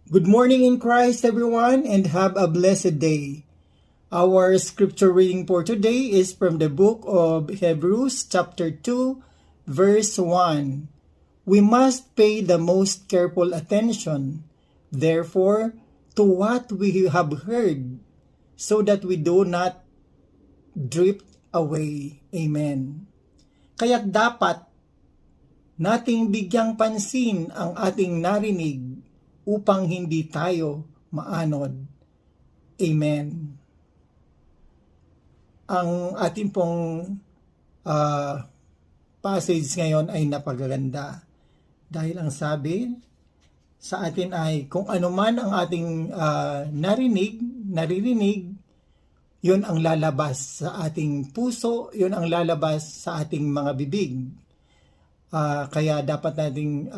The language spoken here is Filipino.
Good morning in Christ, everyone, and have a blessed day. Our scripture reading for today is from the book of Hebrews, chapter 2, verse 1. We must pay the most careful attention, therefore, to what we have heard, so that we do not drift away. Amen. Kaya't dapat nating bigyang pansin ang ating narinig upang hindi tayo maanod. Amen. Ang ating pong passage ngayon ay napakaganda. Dahil ang sabi sa atin ay kung ano man ang ating naririnig, yun ang lalabas sa ating puso, yun ang lalabas sa ating mga bibig. Kaya dapat nating